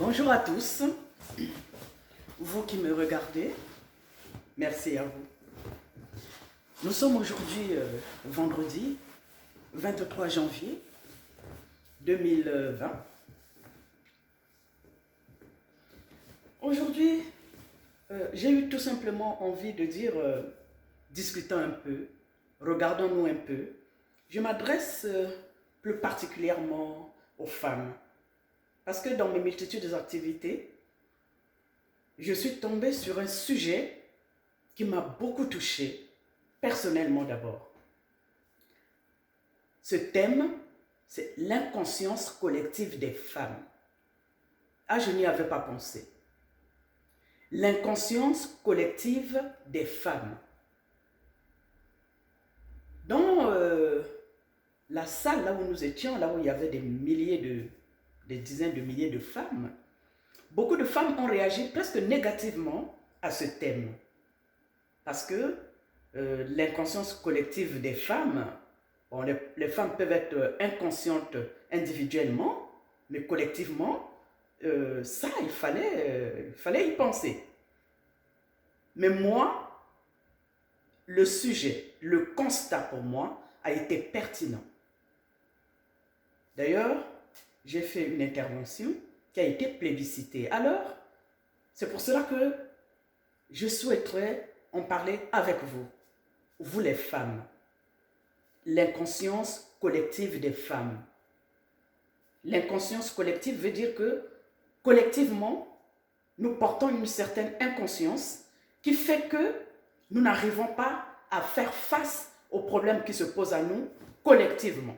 Bonjour à tous, vous qui me regardez, merci à vous. Nous sommes aujourd'hui vendredi 23 janvier 2020. Aujourd'hui, j'ai eu tout simplement envie de dire, discutons un peu, regardons-nous un peu. Je m'adresse plus particulièrement aux femmes. Parce que dans mes multitudes d'activités, je suis tombée sur un sujet qui m'a beaucoup touchée, personnellement d'abord. Ce thème, c'est l'inconscience collective des femmes. Ah, je n'y avais pas pensé. L'inconscience collective des femmes. Dans la salle là où nous étions, là où il y avait des dizaines de milliers de femmes, beaucoup de femmes ont réagi presque négativement à ce thème. Parce que l'inconscience collective des femmes, bon, les femmes peuvent être inconscientes individuellement, mais collectivement, ça, il fallait y penser. Mais moi, le sujet, le constat pour moi a été pertinent. D'ailleurs, j'ai fait une intervention qui a été plébiscitée. Alors, c'est pour cela que je souhaiterais en parler avec vous, vous les femmes. L'inconscience collective des femmes. L'inconscience collective veut dire que, collectivement, nous portons une certaine inconscience qui fait que nous n'arrivons pas à faire face aux problèmes qui se posent à nous collectivement.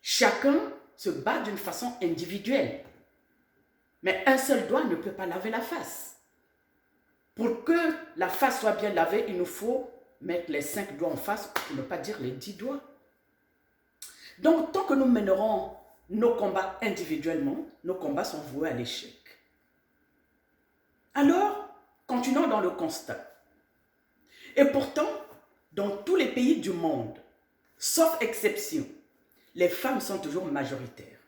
Chacun se bat d'une façon individuelle. Mais un seul doigt ne peut pas laver la face. Pour que la face soit bien lavée, il nous faut mettre les 5 doigts en face, pour ne pas dire les 10 doigts. Donc, tant que nous mènerons nos combats individuellement, nos combats sont voués à l'échec. Alors, continuons dans le constat. Et pourtant, dans tous les pays du monde, sauf exception, les femmes sont toujours majoritaires.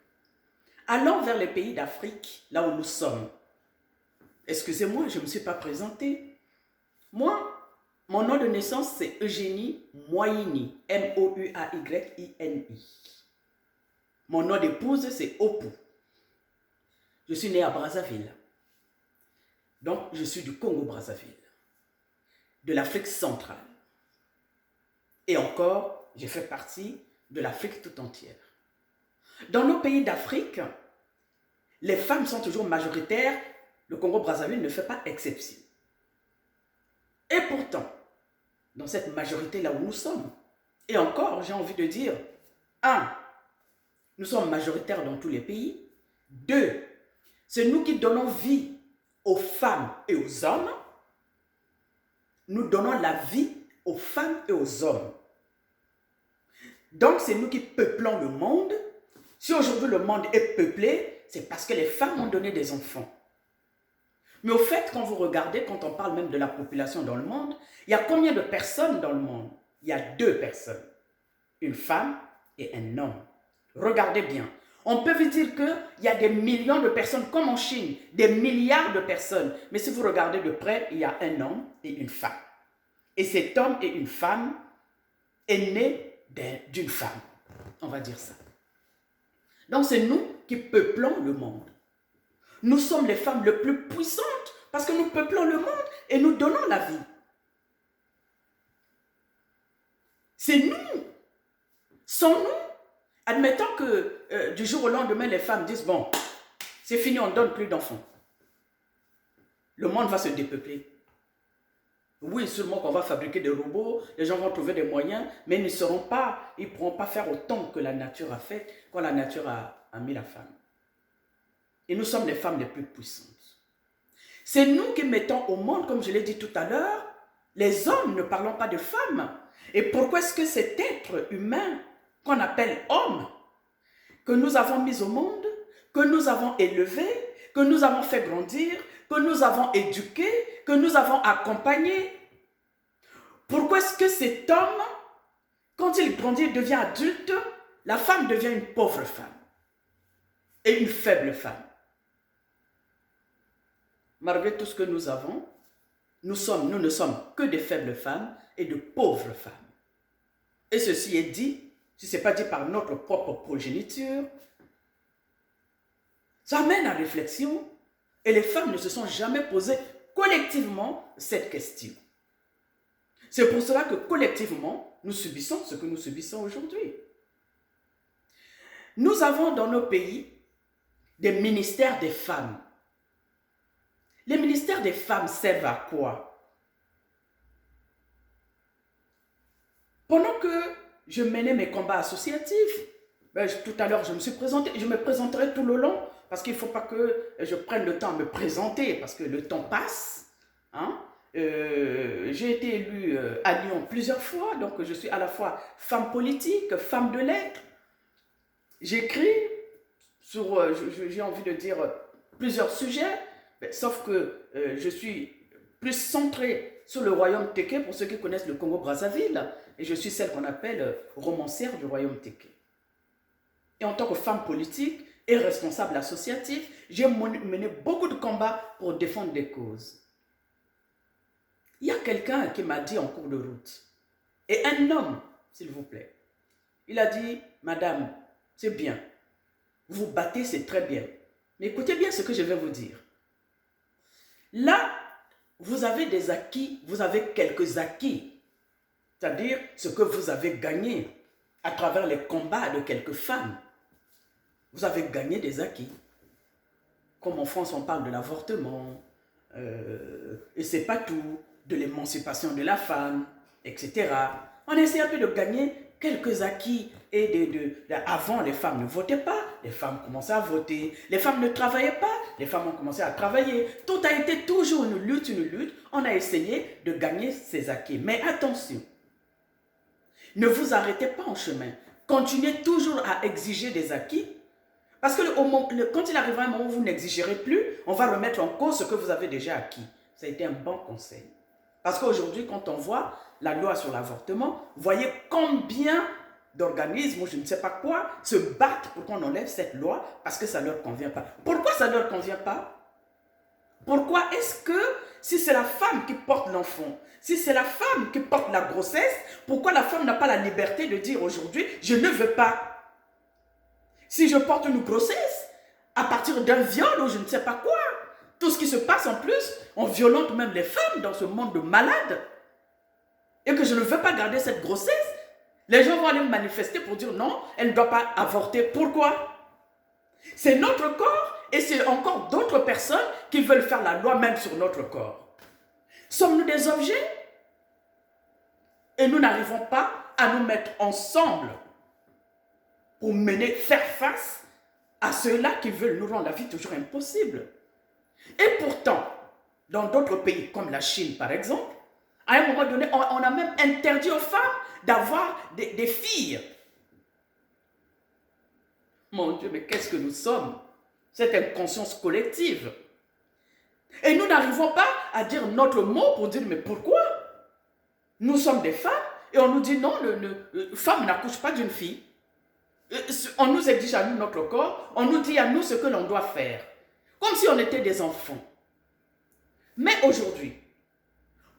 Allons vers les pays d'Afrique, là où nous sommes. Excusez-moi, je ne me suis pas présentée. Moi, mon nom de naissance, c'est Eugénie Moyini, M-O-U-A-Y-I-N-I. Mon nom d'épouse, c'est Opou. Je suis née à Brazzaville. Donc, je suis du Congo-Brazzaville, de l'Afrique centrale. Et encore, j'ai fait partie de l'Afrique tout entière. Dans nos pays d'Afrique, les femmes sont toujours majoritaires. Le Congo-Brazzaville ne fait pas exception. Et pourtant, dans cette majorité là où nous sommes, et encore, j'ai envie de dire, 1, nous sommes majoritaires dans tous les pays. 2, c'est nous qui donnons vie aux femmes et aux hommes. Nous donnons la vie aux femmes et aux hommes. Donc, c'est nous qui peuplons le monde. Si aujourd'hui le monde est peuplé, c'est parce que les femmes ont donné des enfants. Mais au fait, quand vous regardez, quand on parle même de la population dans le monde, il y a combien de personnes dans le monde? Il y a 2 personnes. Une femme et un homme. Regardez bien. On peut vous dire qu'il y a des millions de personnes, comme en Chine, des milliards de personnes. Mais si vous regardez de près, il y a un homme et une femme. Et cet homme et une femme est né d'une femme. On va dire ça. Donc c'est nous qui peuplons le monde. Nous sommes les femmes les plus puissantes parce que nous peuplons le monde et nous donnons la vie. C'est nous. Sans nous, admettons que du jour au lendemain, les femmes disent, bon, c'est fini, on ne donne plus d'enfants. Le monde va se dépeupler. Oui, seulement qu'on va fabriquer des robots, les gens vont trouver des moyens, mais ils ne pourront pas faire autant que la nature a fait, quand la nature a mis la femme. Et nous sommes les femmes les plus puissantes. C'est nous qui mettons au monde, comme je l'ai dit tout à l'heure, les hommes, ne parlons pas de femmes. Et pourquoi est-ce que cet être humain, qu'on appelle homme, que nous avons mis au monde, que nous avons élevé, que nous avons fait grandir, que nous avons éduqué, que nous avons accompagné, pourquoi est-ce que cet homme, quand il grandit et devient adulte, la femme devient une pauvre femme et une faible femme? malgré tout ce que nous avons, nous ne sommes que de faibles femmes et de pauvres femmes. Et ceci est dit, si ce n'est pas dit par notre propre progéniture, ça amène à réflexion et les femmes ne se sont jamais posées collectivement cette question. C'est pour cela que collectivement, nous subissons ce que nous subissons aujourd'hui. Nous avons dans nos pays des ministères des femmes. Les ministères des femmes servent à quoi? Pendant que je menais mes combats associatifs, tout à l'heure je me suis présentée, je me présenterai tout le long, parce qu'il ne faut pas que je prenne le temps à me présenter, parce que le temps passe. Hein? J'ai été élue à Lyon plusieurs fois, donc je suis à la fois femme politique, femme de lettres. J'écris sur, j'ai envie de dire, plusieurs sujets, sauf que je suis plus centrée sur le royaume Téké, pour ceux qui connaissent le Congo-Brazzaville, et je suis celle qu'on appelle romancière du royaume Téké. Et en tant que femme politique et responsable associatif, j'ai mené beaucoup de combats pour défendre des causes. Il y a quelqu'un qui m'a dit en cours de route, et un homme, s'il vous plaît, il a dit, madame, c'est bien, vous vous battez, c'est très bien, mais écoutez bien ce que je vais vous dire. Là, vous avez des acquis, vous avez quelques acquis, c'est-à-dire ce que vous avez gagné à travers les combats de quelques femmes. Vous avez gagné des acquis. Comme en France, on parle de l'avortement, et c'est pas tout, de l'émancipation de la femme, etc. On essaie un peu de gagner quelques acquis. Et avant, les femmes ne votaient pas, les femmes commençaient à voter, les femmes ne travaillaient pas, les femmes ont commencé à travailler. Tout a été toujours une lutte, on a essayé de gagner ces acquis. Mais attention, ne vous arrêtez pas en chemin, continuez toujours à exiger des acquis, parce que quand il arrivera un moment où vous n'exigerez plus, on va remettre en cause ce que vous avez déjà acquis. Ça a été un bon conseil. Parce qu'aujourd'hui, quand on voit la loi sur l'avortement, voyez combien d'organismes ou je ne sais pas quoi se battent pour qu'on enlève cette loi parce que ça ne leur convient pas. Pourquoi ça ne leur convient pas? Pourquoi est-ce que si c'est la femme qui porte l'enfant, si c'est la femme qui porte la grossesse, pourquoi la femme n'a pas la liberté de dire aujourd'hui, je ne veux pas? Si je porte une grossesse, à partir d'un viol ou je ne sais pas quoi, tout ce qui se passe en plus, on violente même les femmes dans ce monde de malades, et que je ne veux pas garder cette grossesse, les gens vont aller manifester pour dire non, elle ne doit pas avorter. Pourquoi? C'est notre corps et c'est encore d'autres personnes qui veulent faire la loi même sur notre corps. Sommes-nous des objets? Et nous n'arrivons pas à nous mettre ensemble pour faire face à ceux-là qui veulent nous rendre la vie toujours impossible. Et pourtant, dans d'autres pays comme la Chine par exemple, à un moment donné, on a même interdit aux femmes d'avoir des filles. Mon Dieu, mais qu'est-ce que nous sommes? C'est une conscience collective. Et nous n'arrivons pas à dire notre mot pour dire, mais pourquoi? Nous sommes des femmes et on nous dit non, femme n'accouche pas d'une fille. On nous exige à nous notre corps, on nous dit à nous ce que l'on doit faire. Comme si on était des enfants. Mais aujourd'hui,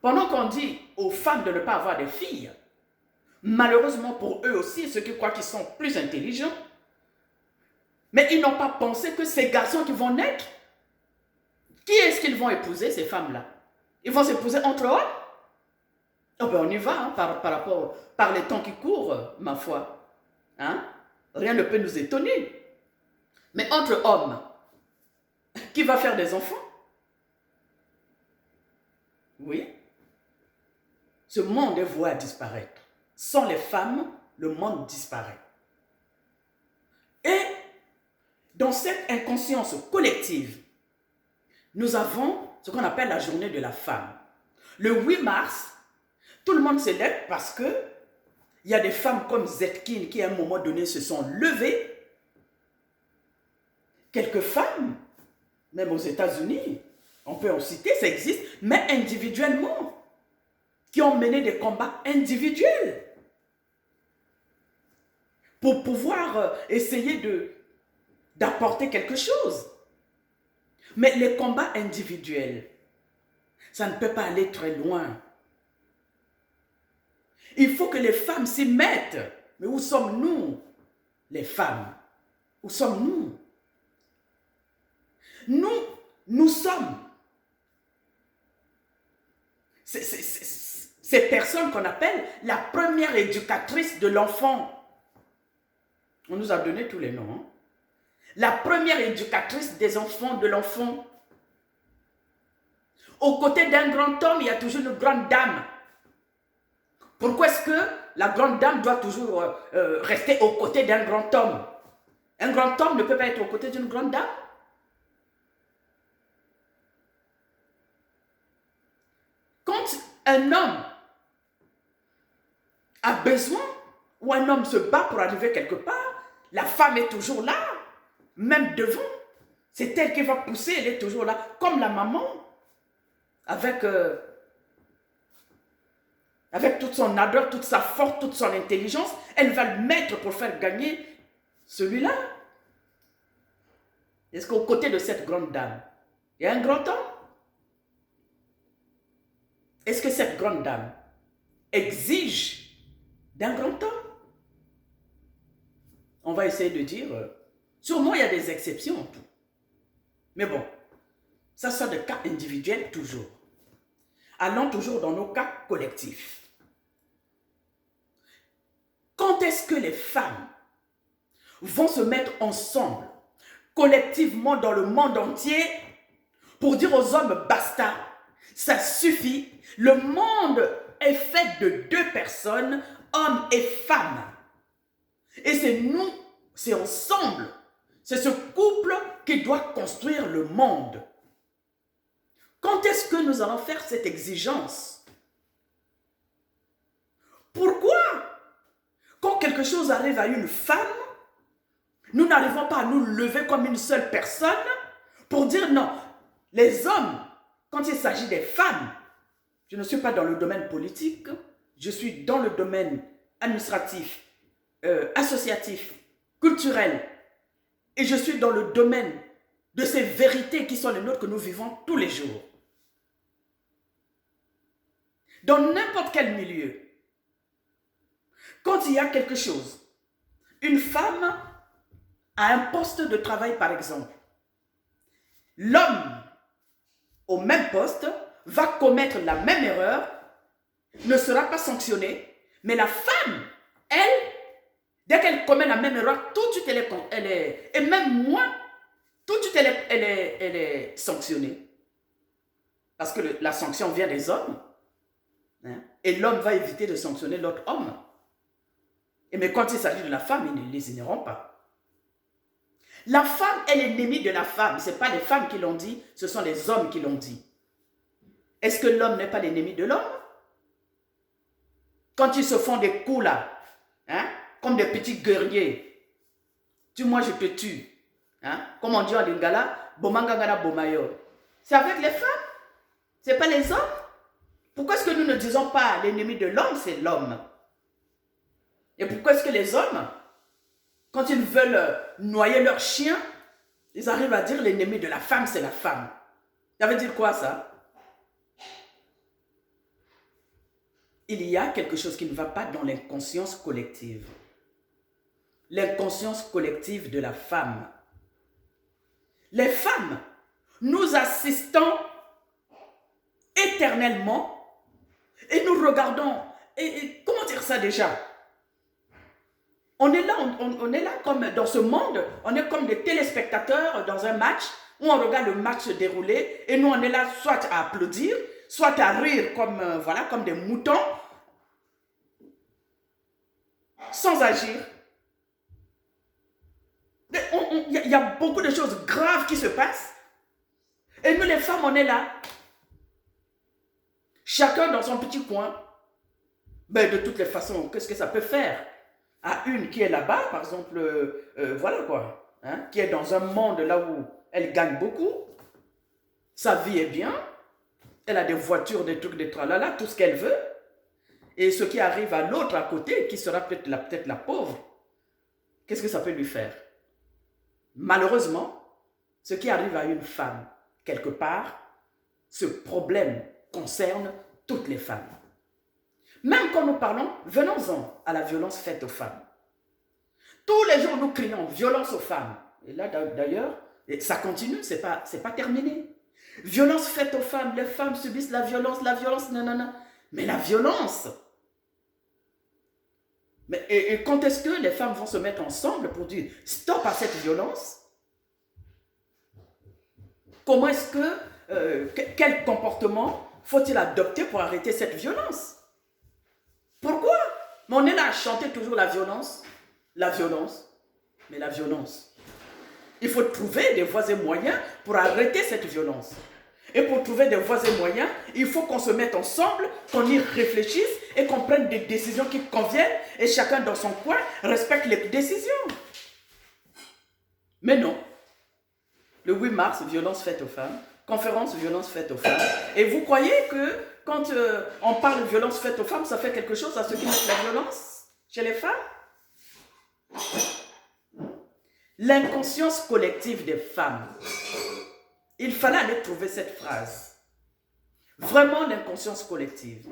pendant qu'on dit aux femmes de ne pas avoir des filles, malheureusement pour eux aussi, ceux qui croient qu'ils sont plus intelligents, mais ils n'ont pas pensé que ces garçons qui vont naître, qui est-ce qu'ils vont épouser, ces femmes-là? Ils vont s'épouser entre eux? Oh ben on y va, hein, par les temps qui courent, ma foi. Hein? Rien ne peut nous étonner. Mais entre hommes, qui va faire des enfants? Oui. Ce monde est voué à disparaître. Sans les femmes, le monde disparaît. Et dans cette inconscience collective, nous avons ce qu'on appelle la journée de la femme. Le 8 mars, tout le monde célèbre parce que il y a des femmes comme Zetkin qui à un moment donné se sont levées. Quelques femmes, même aux États-Unis, on peut en citer, ça existe, mais individuellement, qui ont mené des combats individuels pour pouvoir essayer d'apporter quelque chose. Mais les combats individuels, ça ne peut pas aller très loin. Il faut que les femmes s'y mettent. Mais où sommes-nous, les femmes? Où sommes-nous? Nous sommes ces personnes qu'on appelle la première éducatrice de l'enfant. On nous a donné tous les noms. Hein? La première éducatrice des enfants, de l'enfant. Aux côtés d'un grand homme, il y a toujours une grande dame. Pourquoi est-ce que la grande dame doit toujours rester aux côtés d'un grand homme? Un grand homme ne peut pas être aux côtés d'une grande dame. Quand un homme a besoin, ou un homme se bat pour arriver quelque part, la femme est toujours là, même devant. C'est elle qui va pousser, elle est toujours là, comme la maman, avec toute son ardeur, toute sa force, toute son intelligence, elle va le mettre pour faire gagner celui-là. Est-ce qu'au côté de cette grande dame, il y a un grand homme? Est-ce que cette grande dame exige d'un grand homme? On va essayer de dire, sûrement il y a des exceptions en tout. Mais bon, ça sort de cas individuels toujours. Allons toujours dans nos cas collectifs. Quand est-ce que les femmes vont se mettre ensemble, collectivement dans le monde entier, pour dire aux hommes, basta, ça suffit, le monde est fait de deux personnes, hommes et femmes. Et c'est nous, c'est ensemble, c'est ce couple qui doit construire le monde. Quand est-ce que nous allons faire cette exigence? Pourquoi, quand quelque chose arrive à une femme, nous n'arrivons pas à nous lever comme une seule personne pour dire non, les hommes, quand il s'agit des femmes, je ne suis pas dans le domaine politique, je suis dans le domaine administratif, associatif, culturel, et je suis dans le domaine de ces vérités qui sont les nôtres que nous vivons tous les jours. Dans n'importe quel milieu, quand il y a quelque chose, une femme a un poste de travail par exemple, l'homme au même poste va commettre la même erreur, ne sera pas sanctionné, mais la femme, elle, dès qu'elle commet la même erreur, tout de suite elle est et même moins, tout de suite elle est sanctionnée. Parce que la sanction vient des hommes. Hein, et l'homme va éviter de sanctionner l'autre homme. Mais quand il s'agit de la femme, ils ne les ignoreront pas. La femme est l'ennemi de la femme. Ce n'est pas les femmes qui l'ont dit, ce sont les hommes qui l'ont dit. Est-ce que l'homme n'est pas l'ennemi de l'homme? Quand ils se font des coups là, hein, comme des petits guerriers, tue-moi, je te tue. Hein, comme on dit en lingala, bomangangana bomayo. C'est avec les femmes, ce n'est pas les hommes. Pourquoi est-ce que nous ne disons pas l'ennemi de l'homme, c'est l'homme? Et pourquoi est-ce que les hommes, quand ils veulent noyer leur chien, ils arrivent à dire l'ennemi de la femme, c'est la femme? Ça veut dire quoi ça? Il y a quelque chose qui ne va pas dans l'inconscience collective. L'inconscience collective de la femme. Les femmes, nous assistons éternellement et nous regardons. Et comment dire ça déjà? On est là comme dans ce monde, on est comme des téléspectateurs dans un match où on regarde le match se dérouler et nous on est là soit à applaudir, soit à rire comme, voilà, comme des moutons, sans agir. Il y a beaucoup de choses graves qui se passent et nous les femmes on est là, chacun dans son petit coin. Ben, de toutes les façons, qu'est-ce que ça peut faire à une qui est là-bas, par exemple, voilà quoi, hein, qui est dans un monde là où elle gagne beaucoup, sa vie est bien, elle a des voitures, des trucs, des tralala, tout ce qu'elle veut, et ce qui arrive à l'autre à côté, qui sera peut-être la pauvre, qu'est-ce que ça peut lui faire? Malheureusement, ce qui arrive à une femme, quelque part, ce problème concerne toutes les femmes. Même quand nous parlons, venons-en à la violence faite aux femmes. Tous les jours, nous crions violence aux femmes. Et là, d'ailleurs, ça continue, c'est pas terminé. Violence faite aux femmes, les femmes subissent la violence, non. Mais la violence. Mais, et quand est-ce que les femmes vont se mettre ensemble pour dire stop à cette violence? Comment est-ce que, quel comportement faut-il adopter pour arrêter cette violence? Pourquoi? Mais on est là à chanter toujours la violence, mais la violence. Il faut trouver des voies et moyens pour arrêter cette violence. Et pour trouver des voies et moyens, il faut qu'on se mette ensemble, qu'on y réfléchisse et qu'on prenne des décisions qui conviennent et chacun dans son coin respecte les décisions. Mais non. Le 8 mars, violence faite aux femmes. Conférence, violence faite aux femmes. Et vous croyez que quand on parle de violence faite aux femmes, ça fait quelque chose à ceux qui mettent la violence chez les femmes? L'inconscience collective des femmes. Il fallait aller trouver cette phrase. Vraiment l'inconscience collective.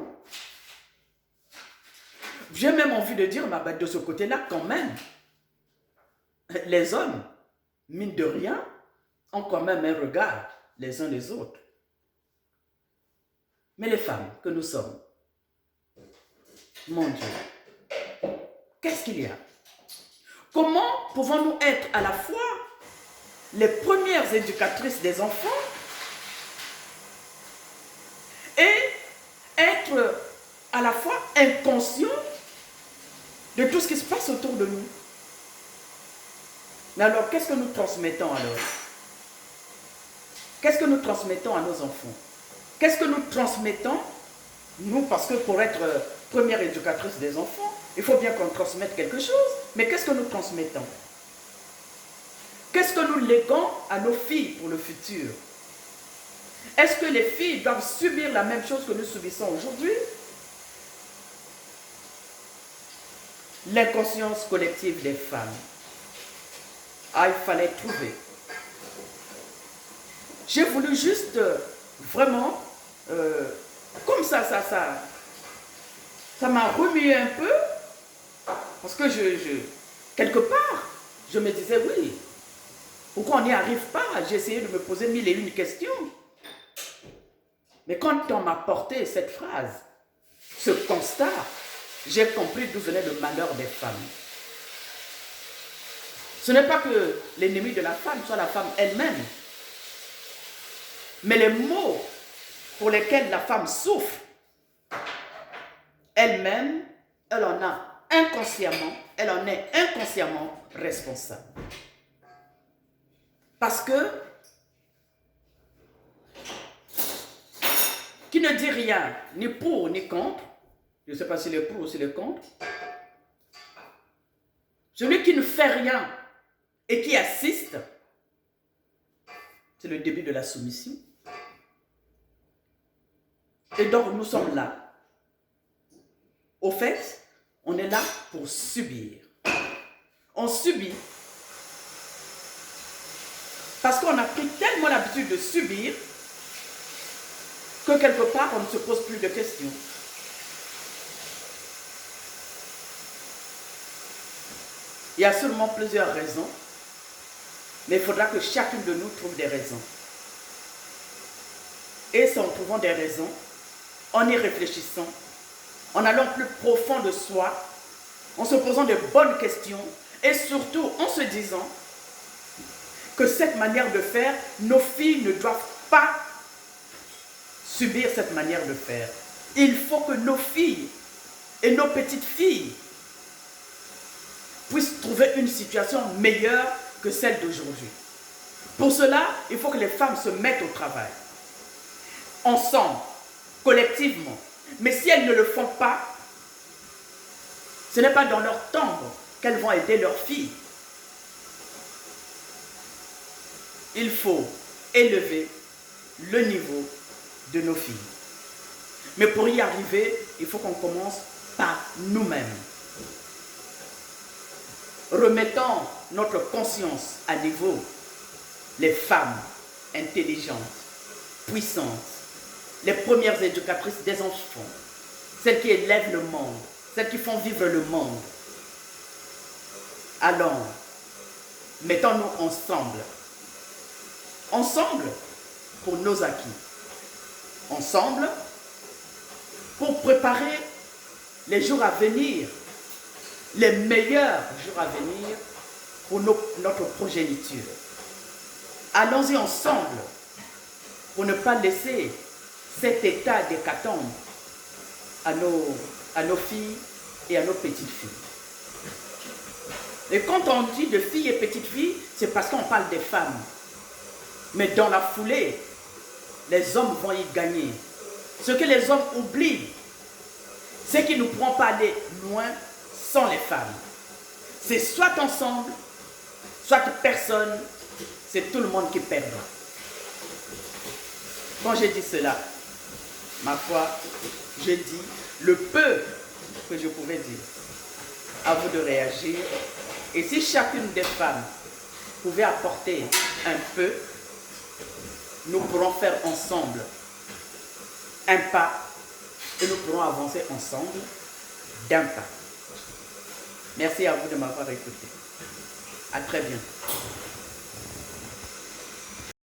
J'ai même envie de dire, de ce côté-là, quand même, les hommes, mine de rien, ont quand même un regard les uns les autres. Mais les femmes que nous sommes, mon Dieu, qu'est-ce qu'il y a? Comment pouvons-nous être à la fois les premières éducatrices des enfants et être à la fois inconscients de tout ce qui se passe autour de nous? Mais alors, qu'est-ce que nous transmettons alors? Qu'est-ce que nous transmettons à nos enfants? Qu'est-ce que nous transmettons, nous, parce que pour être première éducatrice des enfants, il faut bien qu'on transmette quelque chose. Mais qu'est-ce que nous transmettons? Qu'est-ce que nous léguons à nos filles pour le futur? Est-ce que les filles doivent subir la même chose que nous subissons aujourd'hui? L'inconscience collective des femmes. Ah, il fallait trouver. J'ai voulu juste vraiment, comme ça m'a remué un peu, parce que quelque part, je me disais, oui, pourquoi on n'y arrive pas? J'ai essayé de me poser 1001 questions. Mais quand on m'a porté cette phrase, ce constat, j'ai compris d'où venait le malheur des femmes. Ce n'est pas que l'ennemi de la femme soit la femme elle-même, mais les maux pour lesquels la femme souffre, elle-même, elle en est inconsciemment responsable. Parce que qui ne dit rien, ni pour ni contre, je ne sais pas s'il est pour ou s'il est contre, celui qui ne fait rien et qui assiste, c'est le début de la soumission. Et donc nous sommes là. Au fait, on est là pour subir. On subit parce qu'on a pris tellement l'habitude de subir que quelque part on ne se pose plus de questions. Il y a seulement plusieurs raisons, mais il faudra que chacun de nous trouve des raisons. Et c'est en trouvant des raisons, en y réfléchissant, en allant plus profond de soi, en se posant de bonnes questions et surtout en se disant que cette manière de faire, nos filles ne doivent pas subir cette manière de faire. Il faut que nos filles et nos petites filles puissent trouver une situation meilleure que celle d'aujourd'hui. Pour cela, il faut que les femmes se mettent au travail, ensemble, collectivement. Mais si elles ne le font pas, ce n'est pas dans leur tombe qu'elles vont aider leurs filles. Il faut élever le niveau de nos filles. Mais pour y arriver, il faut qu'on commence par nous-mêmes. Remettons notre conscience à niveau. Les femmes intelligentes, puissantes, les premières éducatrices des enfants, celles qui élèvent le monde, celles qui font vivre le monde. Allons, mettons-nous ensemble. Ensemble pour nos acquis. Ensemble pour préparer les jours à venir, les meilleurs jours à venir pour notre progéniture. Allons-y ensemble pour ne pas laisser cet état d'hécatombe à nos filles et à nos petites filles. Et quand on dit de filles et petites filles, c'est parce qu'on parle des femmes. Mais dans la foulée, les hommes vont y gagner. Ce que les hommes oublient, c'est qu'ils ne pourront pas aller loin sans les femmes. C'est soit ensemble, soit personne, c'est tout le monde qui perdra. Quand je dis cela, ma foi, je dis le peu que je pouvais dire. À vous de réagir. Et si chacune des femmes pouvait apporter un peu, nous pourrons faire ensemble un pas et nous pourrons avancer ensemble d'un pas. Merci à vous de m'avoir écouté. À très bientôt.